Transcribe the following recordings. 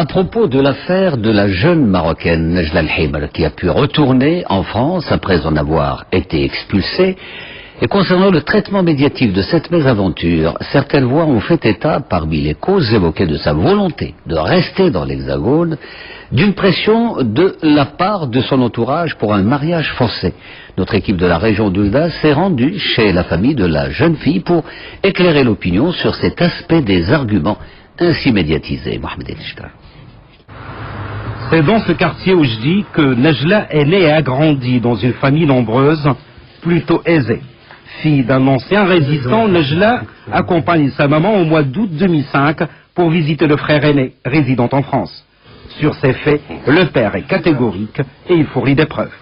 À propos de l'affaire de la jeune Marocaine Nejla El-Himr qui a pu retourner en France après en avoir été expulsée, et concernant le traitement médiatique de cette mésaventure, certaines voix ont fait état, parmi les causes évoquées de sa volonté de rester dans l'Hexagone, d'une pression de la part de son entourage pour un mariage forcé. Notre équipe de la région d'Oujda s'est rendue chez la famille de la jeune fille pour éclairer l'opinion sur cet aspect des arguments ainsi médiatisés. Mohamed El-Ishtar. C'est dans ce quartier où je dis que Nejla est née et a grandi dans une famille nombreuse, plutôt aisée. Fille d'un ancien résistant, Nejla accompagne sa maman au mois d'août 2005 pour visiter le frère aîné, résidant en France. Sur ces faits, le père est catégorique et il fournit des preuves.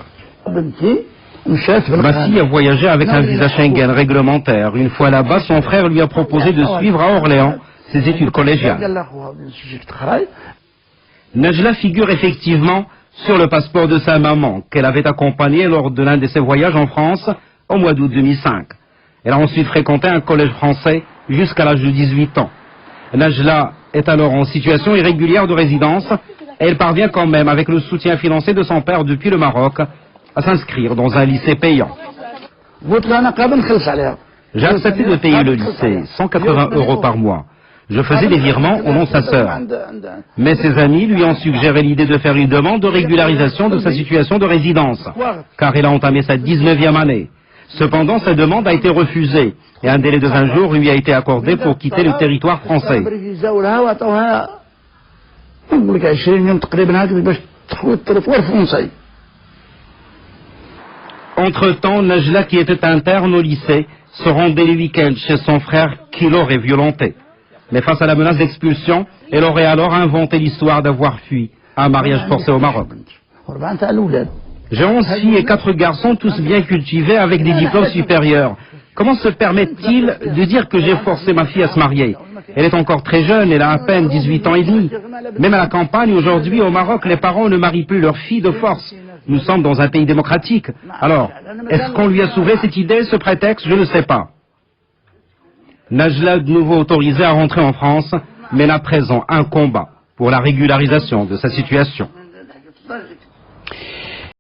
Ma fille a voyagé avec un visa Schengen réglementaire. Une fois là-bas, son frère lui a proposé de suivre à Orléans ses études collégiales. Nejla figure effectivement sur le passeport de sa maman, qu'elle avait accompagné lors de l'un de ses voyages en France au mois d'août 2005. Elle a ensuite fréquenté un collège français jusqu'à l'âge de 18 ans. Nejla est alors en situation irrégulière de résidence et elle parvient quand même, avec le soutien financier de son père depuis le Maroc, à s'inscrire dans un lycée payant. J'ai accepté de payer le lycée, 180 € par mois. Je faisais des virements au nom de sa sœur. Mais ses amis lui ont suggéré l'idée de faire une demande de régularisation de sa situation de résidence, car elle a entamé sa 19e année. Cependant, sa demande a été refusée et un délai de 20 jours lui a été accordé pour quitter le territoire français. Entre-temps, Nejla, qui était interne au lycée, se rendait les week-ends chez son frère qui l'aurait violenté. Mais face à la menace d'expulsion, elle aurait alors inventé l'histoire d'avoir fui un mariage forcé au Maroc. J'ai 11 filles et 4 garçons, tous bien cultivés, avec des diplômes supérieurs. Comment se permet-il de dire que j'ai forcé ma fille à se marier? Elle est encore très jeune, elle a à peine 18 ans et demi. Même à la campagne, aujourd'hui, au Maroc, les parents ne marient plus leurs filles de force. Nous sommes dans un pays démocratique. Alors, est-ce qu'on lui a soulevé cette idée, ce prétexte? Je ne sais pas. Nejla, de nouveau autorisée à rentrer en France, mène à présent un combat pour la régularisation de sa situation.